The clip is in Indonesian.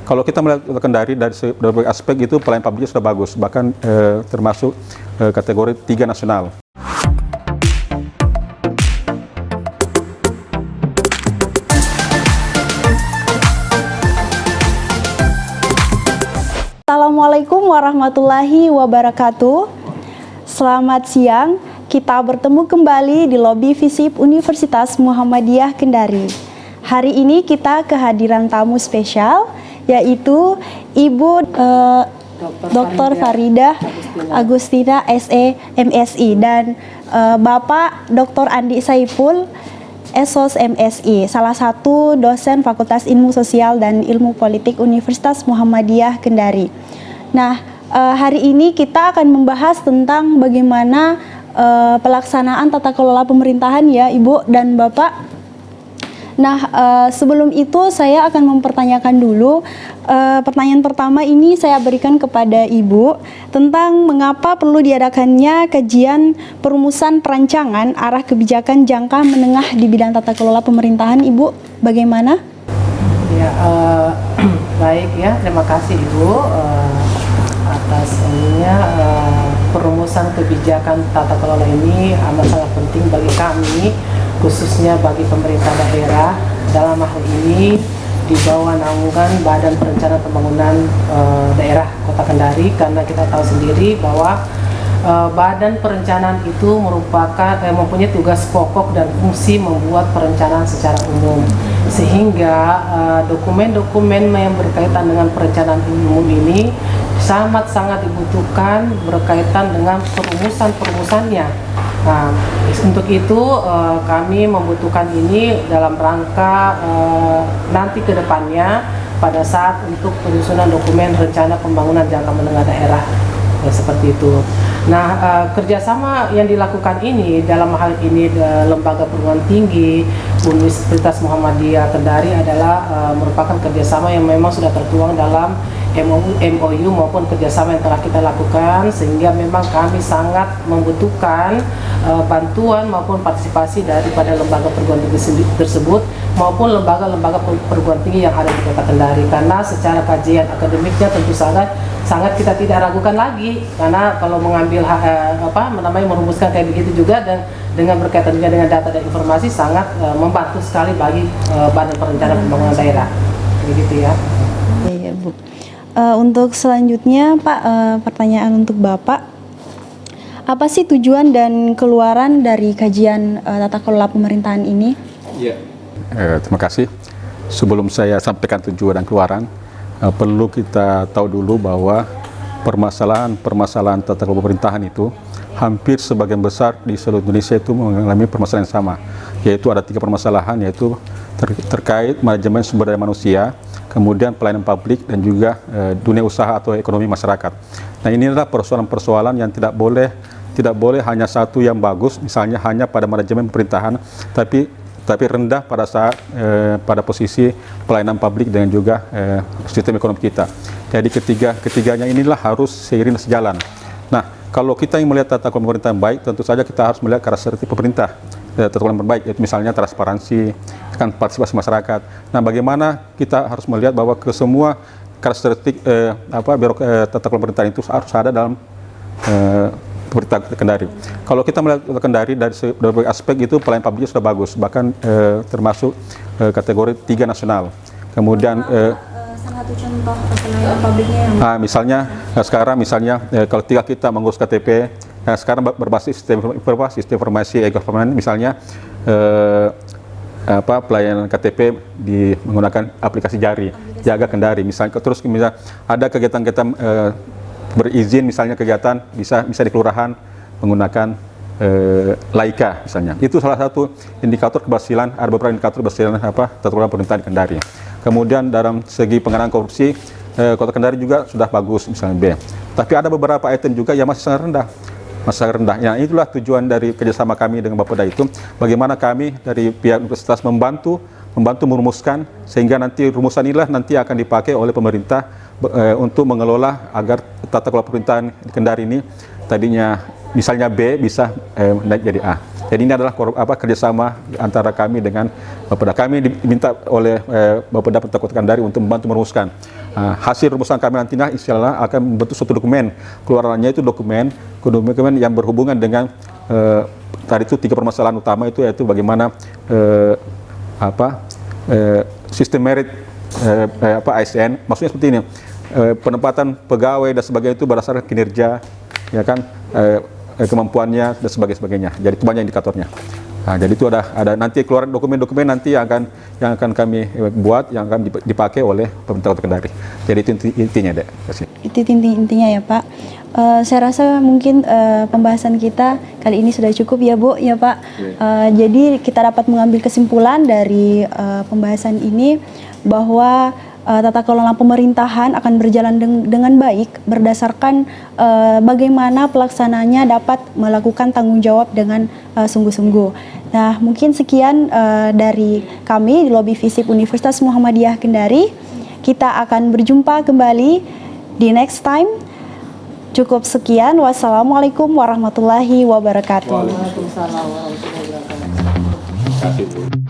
Kalau kita melihat Kendari dari berbagai aspek itu pelayanan publiknya sudah bagus, bahkan termasuk kategori 3 nasional. Assalamualaikum warahmatullahi wabarakatuh. Selamat siang, kita bertemu kembali di lobi Visip Universitas Muhammadiyah Kendari. Hari ini kita kehadiran tamu spesial, yaitu Ibu Dr. Faridah Agustina SE MSI dan Bapak Dr. Andi Saiful Esos MSI, salah satu dosen Fakultas Ilmu Sosial dan Ilmu Politik Universitas Muhammadiyah Kendari. Nah, hari ini kita akan membahas tentang bagaimana pelaksanaan tata kelola pemerintahan ya Ibu dan Bapak. Nah, sebelum itu saya akan mempertanyakan dulu, pertanyaan pertama ini saya berikan kepada Ibu tentang mengapa perlu diadakannya kajian perumusan perancangan arah kebijakan jangka menengah di bidang tata kelola pemerintahan. Ibu, bagaimana? Ya, baik ya, terima kasih Ibu atas perumusan kebijakan tata kelola ini amat sangat penting bagi kami, khususnya bagi pemerintah daerah, dalam hal ini di bawah naungan Badan Perencanaan Pembangunan Daerah Kota Kendari, karena kita tahu sendiri bahwa Badan Perencanaan itu merupakan mempunyai tugas pokok dan fungsi membuat perencanaan secara umum, sehingga dokumen-dokumen yang berkaitan dengan perencanaan umum ini sangat-sangat dibutuhkan berkaitan dengan perumusan-perumusannya. Nah, untuk itu kami membutuhkan ini dalam rangka nanti ke depannya pada saat untuk penyusunan dokumen rencana pembangunan jangka menengah daerah, ya, seperti itu. Nah, kerjasama yang dilakukan ini dalam hal ini Lembaga Perguruan Tinggi Universitas Muhammadiyah Kendari adalah merupakan kerjasama yang memang sudah tertuang dalam MOU maupun kerjasama yang telah kita lakukan, sehingga memang kami sangat membutuhkan bantuan maupun partisipasi daripada lembaga perguruan tinggi tersebut maupun lembaga-lembaga perguruan tinggi yang ada di Kota Kendari, karena secara kajian akademiknya tentu sangat kita tidak ragukan lagi, karena kalau mengambil merumuskan kayak begitu juga dan dengan berkaitan juga dengan data dan informasi sangat membantu sekali bagi Badan Perencanaan Pembangunan Daerah, begitu ya. Iya, Bu. Untuk selanjutnya Pak, pertanyaan untuk Bapak, apa sih tujuan dan keluaran dari kajian tata kelola pemerintahan ini? Ya. Terima kasih. Sebelum saya sampaikan tujuan dan keluaran, perlu kita tahu dulu bahwa permasalahan tata kelola pemerintahan itu hampir sebagian besar di seluruh Indonesia itu mengalami permasalahan yang sama, yaitu ada 3 permasalahan, yaitu terkait manajemen sumber daya manusia, kemudian pelayanan publik, dan juga dunia usaha atau ekonomi masyarakat. Nah, ini adalah persoalan-persoalan yang tidak boleh hanya satu yang bagus, misalnya hanya pada manajemen pemerintahan, tapi rendah pada saat pada posisi pelayanan publik dan juga sistem ekonomi kita. Jadi ketiganya inilah harus seiring sejalan. Nah, kalau kita yang melihat tata kelola pemerintahan baik, tentu saja kita harus melihat karakteristik pemerintah tata kelola baik, yaitu misalnya transparansi, kan partisipasi masyarakat. Nah, bagaimana kita harus melihat bahwa ke semua karakteristik tata kelola pemerintahan itu harus ada dalam pemerintah Kendari. Kalau kita melihat Kendari dari berbagai aspek itu pelayanan publiknya sudah bagus, bahkan termasuk kategori 3 nasional. Kemudian salah satu contoh pelayanan publiknya yang misalnya sekarang kalau kita mengurus KTP, sekarang berbasis sistem informasi e-government, misalnya pelayanan KTP menggunakan aplikasi jari Jaga Kendari, misalnya. Terus ada kegiatan-kegiatan berizin, misalnya kegiatan bisa di kelurahan menggunakan Laika, misalnya. Itu salah satu indikator keberhasilan. Ada beberapa indikator keberhasilan tata kelola pemerintahan di Kendari. Kemudian dalam segi penanganan korupsi, Kota Kendari juga sudah bagus, misalnya B. Tapi ada beberapa item juga yang masih sangat rendah. Ya, itulah tujuan dari kerjasama kami dengan Bapeda itu. Bagaimana kami dari pihak universitas membantu merumuskan, sehingga nanti rumusan inilah nanti akan dipakai oleh pemerintah untuk mengelola agar tata kelola pemerintahan di Kendari ini tadinya misalnya B bisa naik jadi A. Jadi ini adalah kerjasama antara kami dengan Bapeda. Kami diminta oleh Bapeda Kota Kendari untuk membantu merumuskan. Hasil rumusan kami nantinya insya Allah akan membentuk suatu dokumen. Keluarannya itu dokumen yang berhubungan dengan tadi itu 3 permasalahan utama itu, yaitu bagaimana sistem merit ASN, maksudnya seperti ini, penempatan pegawai dan sebagainya itu berdasarkan kinerja, ya kan, kemampuannya dan sebagainya. Jadi itu banyak indikatornya. Jadi itu ada nanti keluaran dokumen-dokumen nanti yang akan kami buat, yang akan dipakai oleh pemerintah Kota Kendari. Jadi itu intinya, Dek. Itu intinya ya Pak. Saya rasa mungkin pembahasan kita kali ini sudah cukup ya Bu, ya Pak. Jadi kita dapat mengambil kesimpulan dari pembahasan ini bahwa tata kelola pemerintahan akan berjalan dengan baik berdasarkan bagaimana pelaksananya dapat melakukan tanggung jawab dengan sungguh-sungguh. Nah, mungkin sekian dari kami di Lobi Visip Universitas Muhammadiyah Kendari. Kita akan berjumpa kembali di next time. Cukup sekian. Wassalamualaikum warahmatullahi wabarakatuh. Waalaikumsalam warahmatullahi wabarakatuh. Terima kasih, Bu.